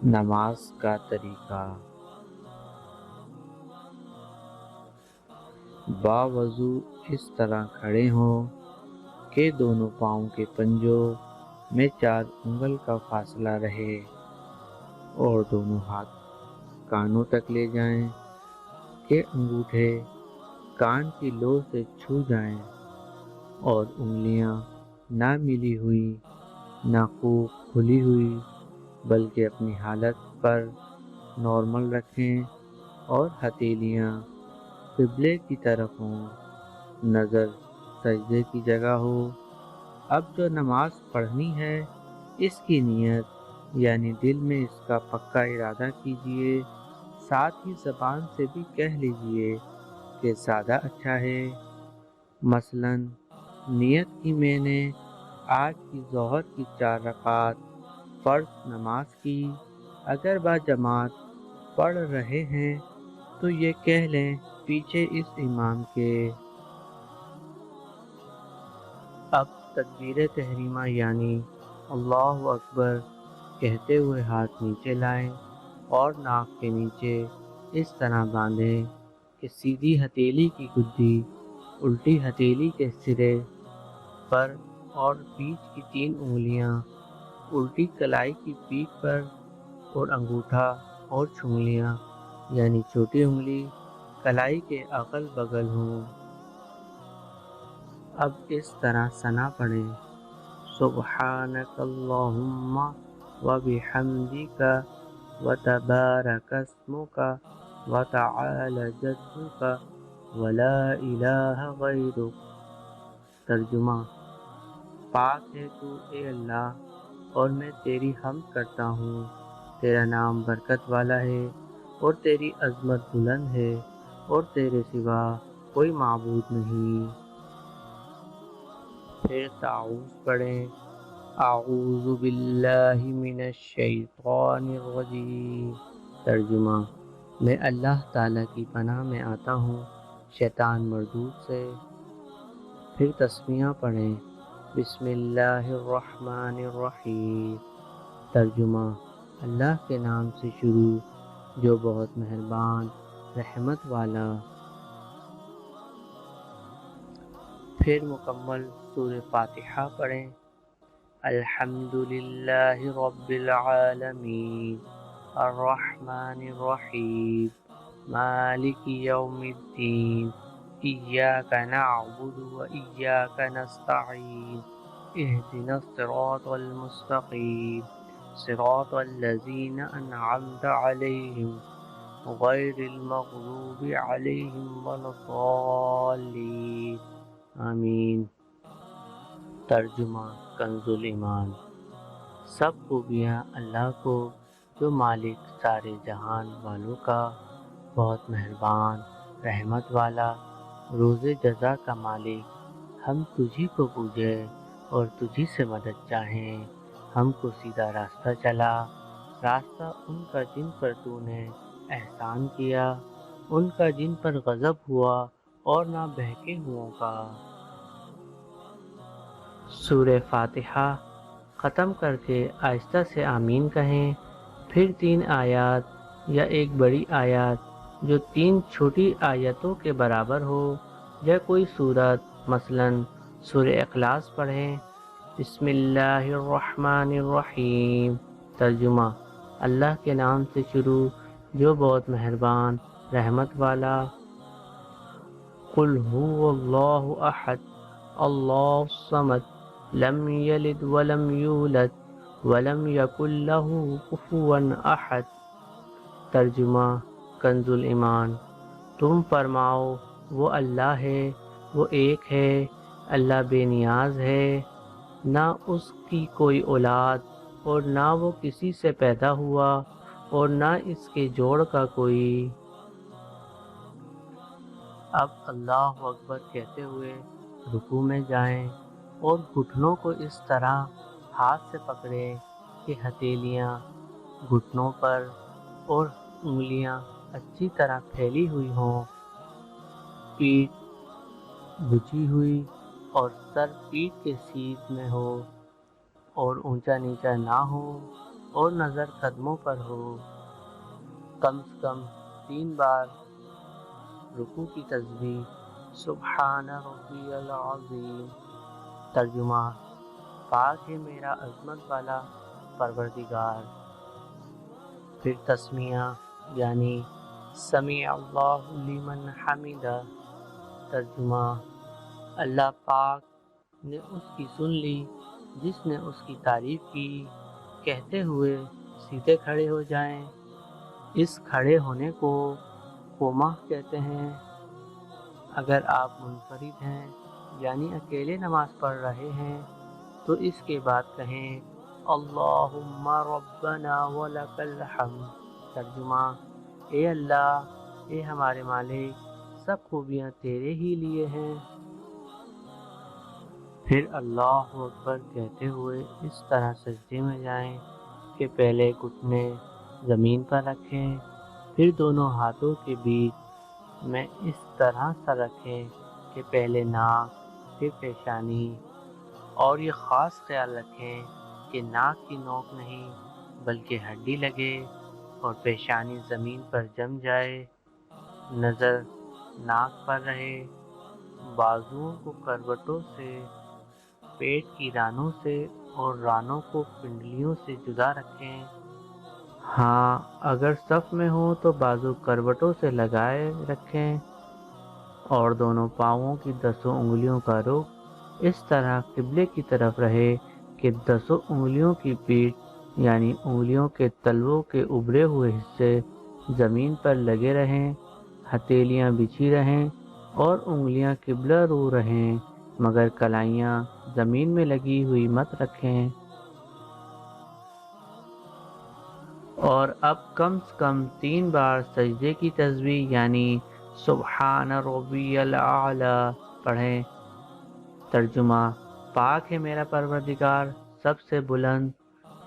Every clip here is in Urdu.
نماز کا طریقہ۔ باوضو اس طرح کھڑے ہوں کہ دونوں پاؤں کے پنجوں میں 4 انگل کا فاصلہ رہے اور دونوں ہاتھ کانوں تک لے جائیں کہ انگوٹھے کان کی لو سے چھو جائیں اور انگلیاں نہ ملی ہوئی نہ خوب کھلی ہوئی بلکہ اپنی حالت پر نارمل رکھیں اور ہتھیلیاں قبلے کی طرف ہوں، نظر سجدے کی جگہ ہو۔ اب جو نماز پڑھنی ہے اس کی نیت یعنی دل میں اس کا پکا ارادہ کیجئے، ساتھ ہی زبان سے بھی کہہ لیجئے کہ زیادہ اچھا ہے۔ مثلا نیت کی میں نے آج کی ظہر کی 4 رکعات فرض نماز کی، اگر با جماعت پڑھ رہے ہیں تو یہ کہہ لیں پیچھے اس امام کے۔ اب تکبیر تحریمہ یعنی اللہ اکبر کہتے ہوئے ہاتھ نیچے لائیں اور ناک کے نیچے اس طرح باندھیں کہ سیدھی ہتھیلی کی گدی الٹی ہتھیلی کے سرے پر اور بیچ کی 3 انگلیاں الٹی کلائی کی پیٹھ پر اور انگوٹھا اور چھنگلیاں یعنی چھوٹی انگلی کلائی کے اغل بغل ہوں۔ اب اس طرح ثنا پڑھیں، سبحانک اللہم وبحمدک وتبارک اسمک وتعالی جدک ولا الہ غیرک۔ ترجمہ: پاک ہے تو اے اللہ اور میں تیری حمد کرتا ہوں، تیرا نام برکت والا ہے اور تیری عظمت بلند ہے اور تیرے سوا کوئی معبود نہیں۔ پھر تعوذ پڑھیں، اعوذ باللہ من الشیطان الرجیم۔ ترجمہ: میں اللہ تعالیٰ کی پناہ میں آتا ہوں شیطان مردود سے۔ پھر تسمیہ پڑھیں، بسم اللہ الرحمن الرحیم۔ ترجمہ: اللہ کے نام سے شروع جو بہت مہربان رحمت والا۔ پھر مکمل سورہ فاتحہ پڑھیں، الحمدللہ رب العالمین الرحمن الرحیم مالک یوم الدین ایاک نعبد و ایاک نستعین اہدنا الصراط المستقیم صراط الذین انعمت علیہم غیر المغضوب علیہم ولا الضالین آمین۔ ترجمہ: کنز ایمان۔ سب خوبیاں اللہ کو جو مالک سارے جہان والوں کا، بہت مہربان رحمت والا، روز جزا کا مالک، ہم تجھی کو پوجے اور تجھی سے مدد چاہیں۔ ہم کو سیدھا راستہ چلا، راستہ ان کا جن پر تو نے احسان کیا، ان کا جن پر غضب ہوا اور نہ بہکے ہوئوں کا۔ سورہ فاتحہ ختم کر کے آہستہ سے آمین کہیں، پھر 3 آیات یا ایک بڑی آیات جو 3 چھوٹی آیتوں کے برابر ہو یا کوئی سورت مثلا سورہ اخلاص پڑھیں۔ بسم اللہ الرحمن الرحیم۔ ترجمہ: اللہ کے نام سے شروع جو بہت مہربان رحمت والا۔ قل هو اللہ احد اللہ الصمد لم یلد ولم یولد ولم یکن له کفوا احد۔ ترجمہ: کنز ایمان۔ تم فرماؤ وہ اللہ ہے، وہ ایک ہے، اللہ بے نیاز ہے، نہ اس کی کوئی اولاد اور نہ وہ کسی سے پیدا ہوا اور نہ اس کے جوڑ کا کوئی۔ اب اللہ اکبر کہتے ہوئے رکوع میں جائیں اور گھٹنوں کو اس طرح ہاتھ سے پکڑیں کہ ہتھیلیاں گھٹنوں پر اور انگلیاں اچھی طرح پھیلی ہوئی ہوں، پیٹھ جھکی ہوئی اور سر پیٹھ کے سیدھ میں ہو اور اونچا نیچا نہ ہو۔ اور نظر قدموں پر ہو۔ کم سے کم 3 بار رکوع کی تسبیح سبحان ربی العظیم۔ ترجمہ: پاک ہے میرا عظمت والا پروردگار۔ پھر تسمیہ یعنی سمیع اللہ لمن حمدہ۔ ترجمہ: اللہ پاک نے اس کی سن لی جس نے اس کی تعریف کی۔ کہتے ہوئے سیدھے کھڑے ہو جائیں۔ اس کھڑے ہونے کو قومہ کہتے ہیں۔ اگر آپ منفرد ہیں یعنی اکیلے نماز پڑھ رہے ہیں تو اس کے بعد کہیں اللہم ربنا ولک الحمد۔ ترجمہ: اے اللہ، اے ہمارے مالک، سب خوبیاں تیرے ہی لیے ہیں۔ پھر اللہ اکبر کہتے ہوئے اس طرح سجدے میں جائیں کہ پہلے گھٹنے زمین پر رکھیں، پھر دونوں ہاتھوں کے بیچ میں اس طرح سر رکھیں کہ پہلے ناک پھر پیشانی، اور یہ خاص خیال رکھیں کہ ناک کی نوک نہیں بلکہ ہڈی لگے اور پیشانی زمین پر جم جائے، نظر ناک پر رہے، بازوؤں کو کروٹوں سے، پیٹ کی رانوں سے اور رانوں کو پنڈلیوں سے جدا رکھیں۔ ہاں، اگر صف میں ہو تو بازو کروٹوں سے لگائے رکھیں اور دونوں پاؤں کی 10 انگلیوں کا رخ اس طرح قبلے کی طرف رہے کہ 10 انگلیوں کی پیٹھ یعنی انگلیوں کے تلووں کے ابھرے ہوئے حصے زمین پر لگے رہیں، ہتھیلیاں بچھی رہیں اور انگلیاں قبلہ رو رہیں، مگر کلائیاں زمین میں لگی ہوئی مت رکھیں۔ اور اب کم سے کم 3 بار سجدے کی تسبیح یعنی سبحان ربی الاعلی پڑھیں۔ ترجمہ: پاک ہے میرا پروردگار سب سے بلند۔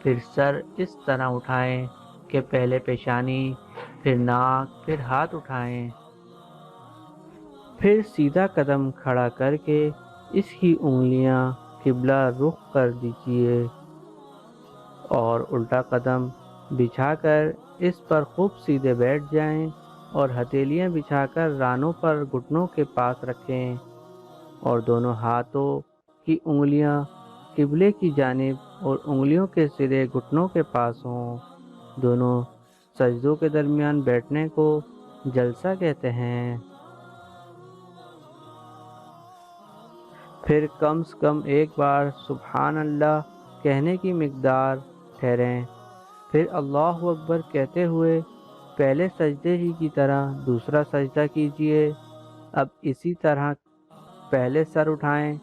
پھر سر اس طرح اٹھائیں کہ پہلے پیشانی، پھر ناک، پھر ہاتھ اٹھائیں۔ پھر سیدھا قدم کھڑا کر کے اس کی انگلیاں قبلہ رخ کر دیجیے اور الٹا قدم بچھا کر اس پر خوب سیدھے بیٹھ جائیں اور ہتھیلیاں بچھا کر رانوں پر گھٹنوں کے پاس رکھیں اور دونوں ہاتھوں کی انگلیاں قبلے کی جانب اور انگلیوں کے سرے گھٹنوں کے پاس ہوں۔ دونوں سجدوں کے درمیان بیٹھنے کو جلسہ کہتے ہیں۔ پھر کم سے کم 1 بار سبحان اللہ کہنے کی مقدار ٹھہریں۔ پھر اللہ اکبر کہتے ہوئے پہلے سجدے ہی کی طرح دوسرا سجدہ کیجیے۔ اب اسی طرح پہلے سر اٹھائیں،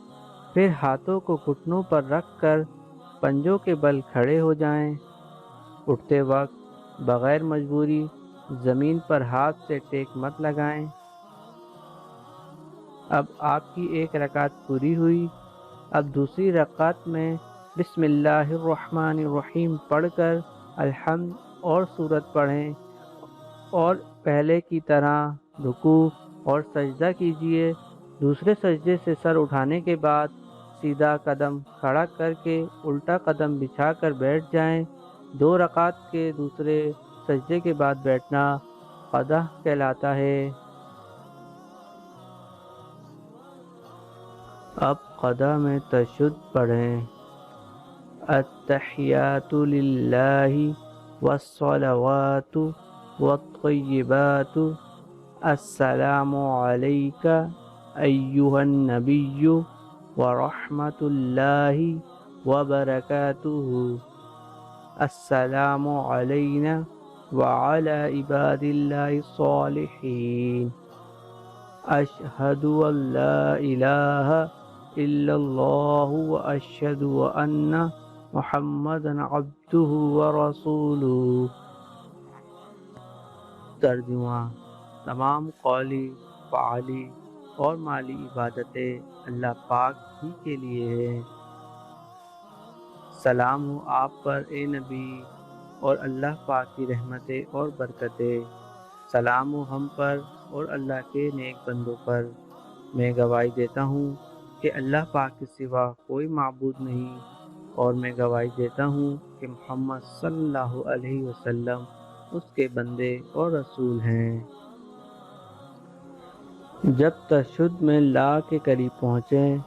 پھر ہاتھوں کو گھٹنوں پر رکھ کر پنجوں کے بل کھڑے ہو جائیں۔ اٹھتے وقت بغیر مجبوری زمین پر ہاتھ سے ٹیک مت لگائیں۔ اب آپ کی 1 رکعت پوری ہوئی۔ اب دوسری رکعت میں بسم اللہ الرحمن الرحیم پڑھ کر الحمد اور سورت پڑھیں اور پہلے کی طرح رکوع اور سجدہ کیجیے۔ دوسرے سجدے سے سر اٹھانے کے بعد سیدھا قدم کھڑا کر کے الٹا قدم بچھا کر بیٹھ جائیں۔ 2 رکعت کے دوسرے سجدے کے بعد بیٹھنا قضا کہلاتا ہے۔ اب قضا میں تشہد پڑھیں۔ التحیات للہ والصلوات والطیبات السلام علیک ایہا النبی ورحمۃ اللہ وبرکاتہ السلام علینا وعلی عباد اللہ الصالحین اشہد ان لا الہ الا اللہ واشہد ان محمدا عبدہ ورسولہ۔ ترجمہ: تمام قولی، فعلی اور مالی عبادتیں اللہ پاک ہی کے لیے ہیں۔ سلام ہو آپ پر اے نبی اور اللہ پاک کی رحمتیں اور برکتیں۔ سلام ہو ہم پر اور اللہ کے نیک بندوں پر۔ میں گواہی دیتا ہوں کہ اللہ پاک کے سوا کوئی معبود نہیں اور میں گواہی دیتا ہوں کہ محمد صلی اللہ علیہ وسلم اس کے بندے اور رسول ہیں۔ جب تشہد میں لا کے قریب پہنچیں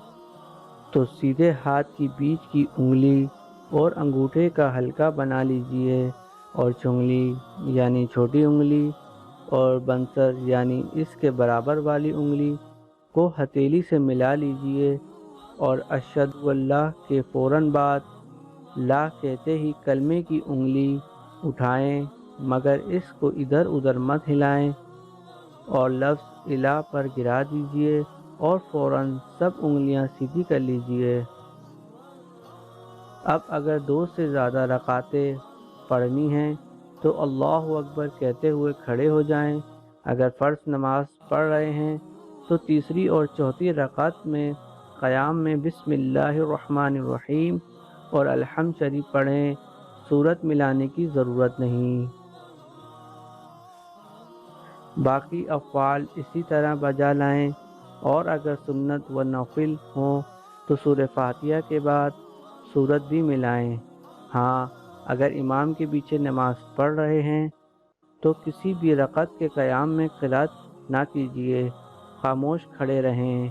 تو سیدھے ہاتھ کی بیچ کی انگلی اور انگوٹھے کا حلقہ بنا لیجئے اور چنگلی یعنی چھوٹی انگلی اور بنسر یعنی اس کے برابر والی انگلی کو ہتھیلی سے ملا لیجئے اور اشہد اللہ کے فوراً بعد لا کہتے ہی کلمے کی انگلی اٹھائیں، مگر اس کو ادھر ادھر مت ہلائیں، اور لفظ الہ پر گرا دیجئے اور فوراً سب انگلیاں سیدھی کر لیجئے۔ اب اگر 2 سے زیادہ رکعتیں پڑھنی ہیں تو اللہ اکبر کہتے ہوئے کھڑے ہو جائیں۔ اگر فرض نماز پڑھ رہے ہیں تو تیسری اور چوتھی رکعت میں قیام میں بسم اللہ الرحمن الرحیم اور الحمد شریف پڑھیں، سورت ملانے کی ضرورت نہیں۔ باقی افعال اسی طرح بجا لائیں، اور اگر سنت و نفل ہوں تو سورہ فاتحہ کے بعد سورت بھی ملائیں۔ ہاں، اگر امام کے پیچھے نماز پڑھ رہے ہیں تو کسی بھی رکعت کے قیام میں قرات نہ کیجیے، خاموش کھڑے رہیں۔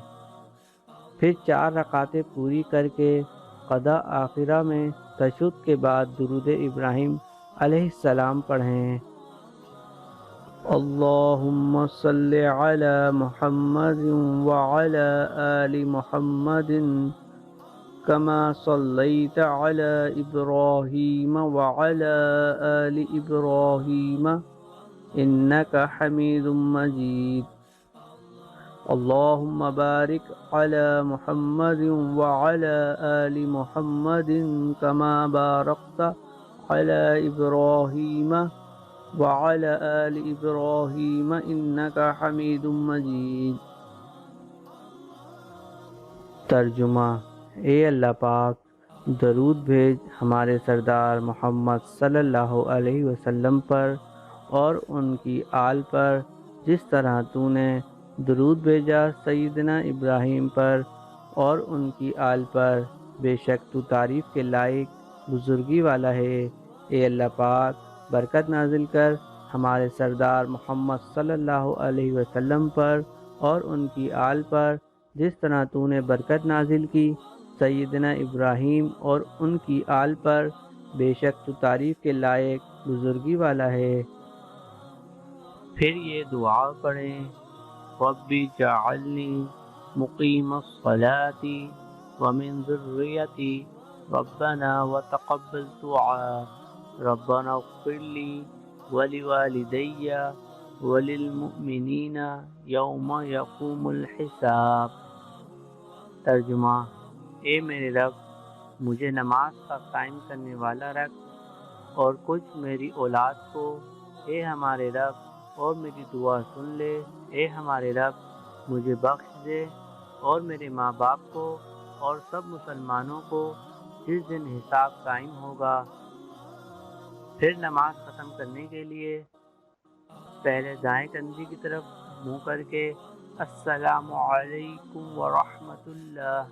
پھر 4 رکعتیں پوری کر کے قضا آخرہ میں تشہد کے بعد درود ابراہیم علیہ السلام پڑھیں۔ اللہم صلی علی محمد وعلی آل محمد کما صلیت علی ابراہیم وعلی آل ابراہیم انک حمید مجید۔ اللہم بارک علی محمد وعلی آل محمد کما بارکت علی ابراہیم وعلی آل ابراہیم انک حمید مجید۔ ترجمہ: اے اللہ پاک، درود بھیج ہمارے سردار محمد صلی اللہ علیہ وسلم پر اور ان کی آل پر جس طرح تو نے درود بھیجا سیدنا ابراہیم پر اور ان کی آل پر، بے شک تو تعریف کے لائق بزرگی والا ہے۔ اے اللہ پاک، برکت نازل کر ہمارے سردار محمد صلی اللہ علیہ وسلم پر اور ان کی آل پر جس طرح تو نے برکت نازل کی سیدنا ابراہیم اور ان کی آل پر، بے شک تو تعریف کے لائق بزرگی والا ہے۔ پھر یہ دعا پڑھیں: رب اجعلنی مقیم الصلاة ومن ذریتی ربنا وتقبل دعاء ربنا اغفر لی ولوالدی وللمؤمنین یوم یقوم الحساب۔ ترجمہ: اے میرے رب، مجھے نماز کا قائم کرنے والا رکھ اور کچھ میری اولاد کو۔ اے ہمارے رب، اور میری دعا سن لے۔ اے ہمارے رب، مجھے بخش دے اور میرے ماں باپ کو اور سب مسلمانوں کو جس دن حساب قائم ہوگا۔ پھر نماز ختم کرنے کے لیے پہلے دائیں کندھے کی طرف منہ کر کے السلام علیکم ورحمۃ اللہ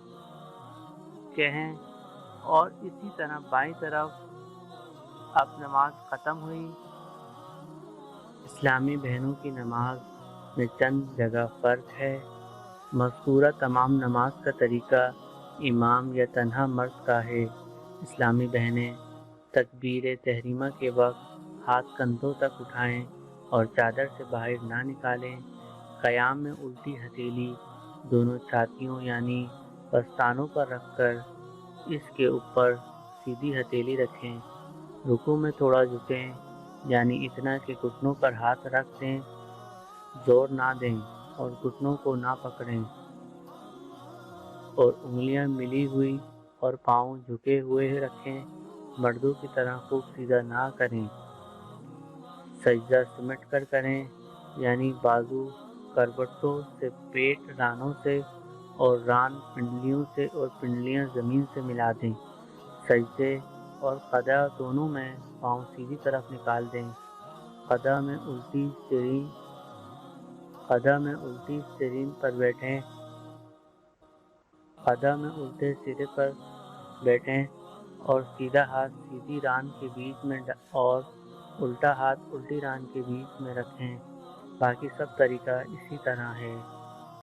کہیں، اور اسی طرح بائیں طرف۔ اب نماز ختم ہوئی۔ اسلامی بہنوں کی نماز میں چند جگہ فرق ہے۔ مذکورہ تمام نماز کا طریقہ امام یا تنہا مرد کا ہے۔ اسلامی بہنیں تکبیر تحریمہ کے وقت ہاتھ کندھوں تک اٹھائیں اور چادر سے باہر نہ نکالیں۔ قیام میں الٹی ہتھیلی دونوں چھاتیوں یعنی پستانوں پر رکھ کر اس کے اوپر سیدھی ہتھیلی رکھیں۔ رکوع میں تھوڑا جھکیں، یعنی اتنا کہ گھٹنوں پر ہاتھ رکھ دیں، زور نہ دیں اور گھٹنوں کو نہ پکڑیں، اور انگلیاں ملی ہوئی اور پاؤں جھکے ہوئے رکھیں۔ مردوں کی طرح خوب سیدھا نہ کریں۔ سجدہ سمٹ کر کریں، یعنی بازو کروٹوں سے پیٹ رانوں سے اور ران پنڈلیوں سے اور پنڈلیاں زمین سے ملا دیں۔ سجدے اور قدح دونوں میں پاؤں سیدھی طرف نکال دیں۔ قدح میں الٹی سرین پر بیٹھیں۔ قدح میں الٹے سرے پر بیٹھیں اور سیدھا ہاتھ سیدھی ران کے بیچ میں اور الٹا ہاتھ الٹی ران کے بیچ میں رکھیں۔ باقی سب طریقہ اسی طرح ہے۔